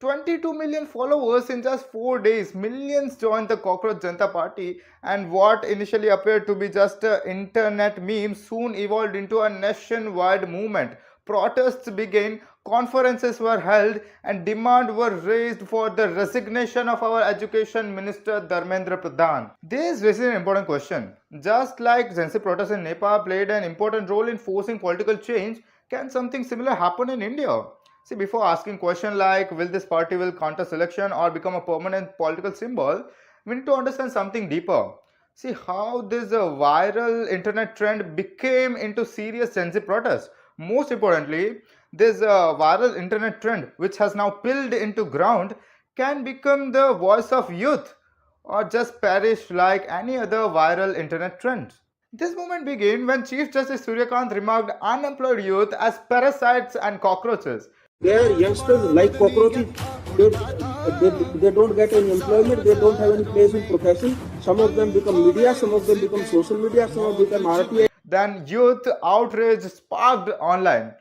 22 million followers in just 4 days. Millions joined the Cockroach Janta Party, and what initially appeared to be just an internet meme soon evolved into a nationwide movement. Protests began, conferences were held, and demands were raised for the resignation of our Education Minister Dharmendra Pradhan. This raises an important question. Just like Gen Z protests in Nepal played an important role in forcing political change, can something similar happen in India? See, before asking question like will this party will contest election or become a permanent political symbol, we need to understand something deeper. See how this viral internet trend became into serious Gen Z protest. Most importantly, this viral internet trend, which has now peeled into ground, can become the voice of youth or just perish like any other viral internet trend. This movement began when Chief Justice Suryakant remarked unemployed youth as parasites and cockroaches. They are youngsters like cockroaches. They don't get any employment. They don't have any place in profession. Some of them become media. Some of them become social media. Some of them become RTA. Then youth outrage sparked online.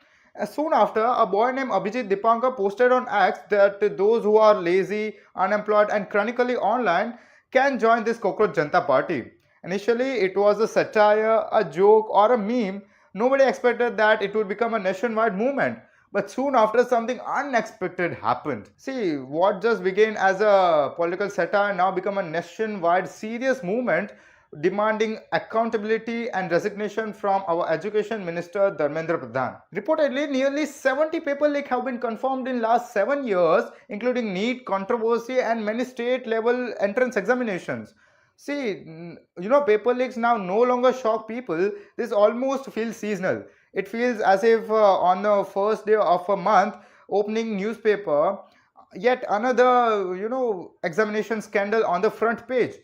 Soon after, a boy named Abhijit Dipankar posted on X that those who are lazy, unemployed, and chronically online can join this Cockroach Janta Party. Initially, it was a satire, a joke, or a meme. Nobody expected that it would become a nationwide movement. But soon after, something unexpected happened. See, what just began as a political satire now become a nationwide serious movement demanding accountability and resignation from our Education Minister Dharmendra Pradhan. Reportedly, nearly 70 paper leaks have been confirmed in last 7 years, including NEET controversy and many state-level entrance examinations. See, paper leaks now no longer shock people. This almost feels seasonal. It feels as if on the first day of a month, opening newspaper, yet another, examination scandal on the front page.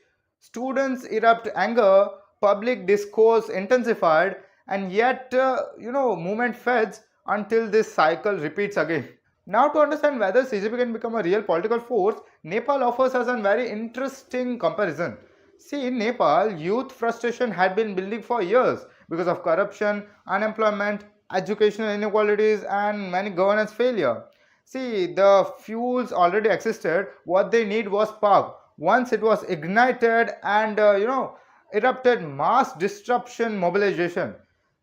Students erupt anger, public discourse intensified, and yet, movement feds until this cycle repeats again. Now to understand whether CGP can become a real political force, Nepal offers us a very interesting comparison. See, in Nepal, youth frustration had been building for years because of corruption, unemployment, educational inequalities, and many governance failure. See, the fuels already existed. What they need was spark. Once it was ignited and erupted mass disruption mobilization.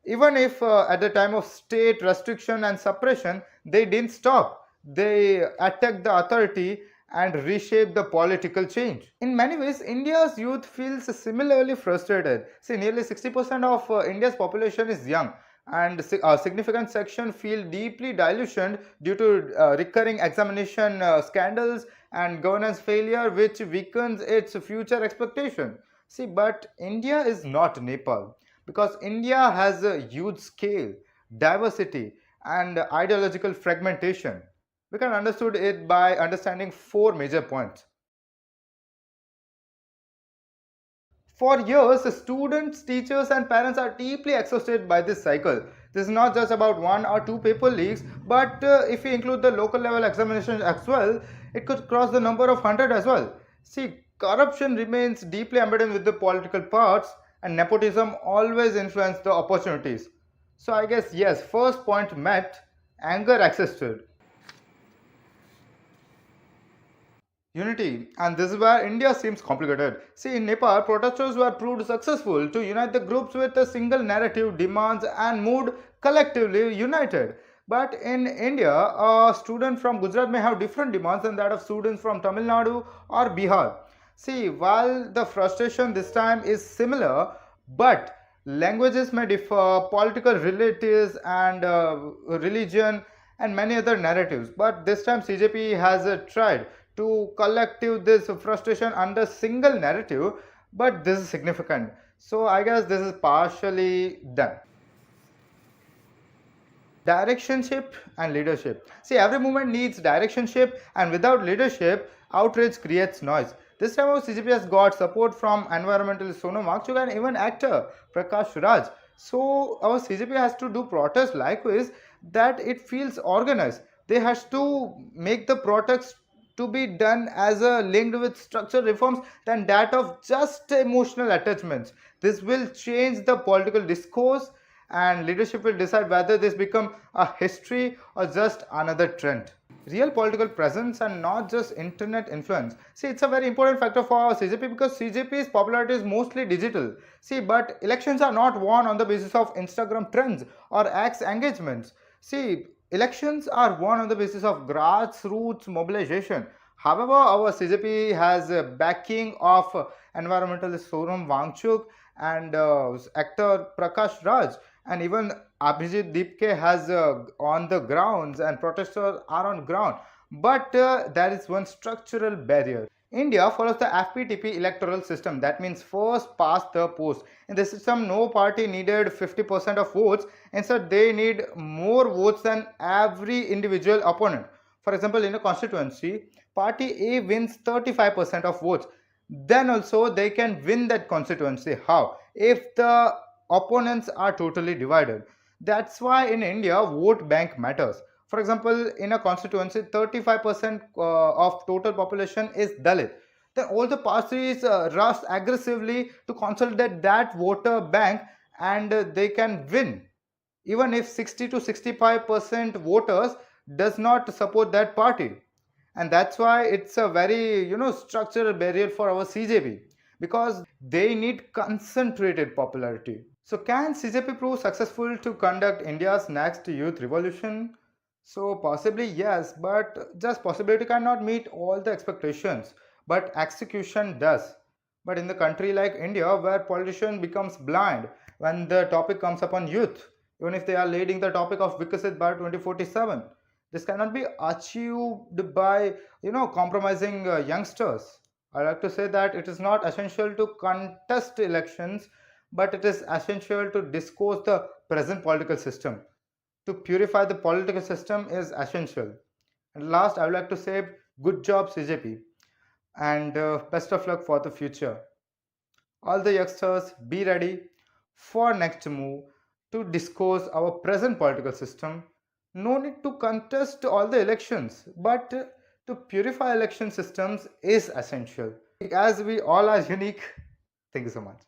Even if at the time of state restriction and suppression, they didn't stop. They attacked the authority and reshaped the political change. In many ways, India's youth feels similarly frustrated. See, nearly 60% of India's population is young, and a significant section feel deeply dilutioned due to recurring examination scandals and governance failure, which weakens its future expectation. See, but India is not Nepal because India has a huge scale, diversity, and ideological fragmentation. We can understand it by understanding 4 major points. For years, students, teachers, and parents are deeply exhausted by this cycle. This is not just about 1 or 2 paper leaks, but if we include the local level examinations as well, it could cross the number of 100 as well. See, corruption remains deeply embedded with the political parts, and nepotism always influences the opportunities. So I guess yes, first point met, anger existed. Unity, and this is where India seems complicated. See, in Nepal, protesters were proved successful to unite the groups with a single narrative, demands, and mood collectively united. But in India, a student from Gujarat may have different demands than that of students from Tamil Nadu or Bihar. See, while the frustration this time is similar, but languages may differ, political relatives and religion and many other narratives. But this time CJP has tried to collective this frustration under single narrative, but this is significant. So I guess this is partially done. Directionship and leadership. See, every movement needs directionship, and without leadership, outrage creates noise. This time our CGP has got support from environmentalist Sonam Wangchuk and even actor Prakash Raj. So our CGP has to do protest likewise that it feels organized. They has to make the protest to be done as a linked with structural reforms than that of just emotional attachments. This will change the political discourse, and leadership will decide whether this become a history or just another trend. real political presence and not just internet influence. See, it's a very important factor for CJP because CJP's popularity is mostly digital. See, but elections are not won on the basis of Instagram trends or X engagements. See, elections are won on the basis of grassroots mobilization. However, our CJP has a backing of environmentalist Sonam Wangchuk and actor Prakash Raj, and even Abhijit Deepke has on the grounds, and protesters are on ground. But there is one structural barrier. India follows the FPTP electoral system. That means first past the post. In this system, no party needed 50% of votes. Instead, they need more votes than every individual opponent. For example, in a constituency, party A wins 35% of votes. Then also they can win that constituency. How? If the opponents are totally divided. That's why in India, vote bank matters. For example, in a constituency, 35% of total population is Dalit. Then all the parties rush aggressively to consolidate that voter bank, and they can win even if 60 to 65% voters does not support that party. And that's why it's a very structural barrier for our CJP, because they need concentrated popularity. So can CJP prove successful to conduct India's next youth revolution? So possibly yes, but just possibility cannot meet all the expectations, but execution does. But in the country like India, where politician becomes blind when the topic comes upon youth, even if they are leading the topic of Vikasit by 2047, this cannot be achieved by compromising youngsters. I like to say that it is not essential to contest elections, but it is essential to discourse the present political system. To purify the political system is essential. And last, I would like to say good job CJP, and best of luck for the future. All the youngsters, be ready for next move to discourse our present political system. No need to contest all the elections, but to purify election systems is essential. As we all are unique. Thank you so much.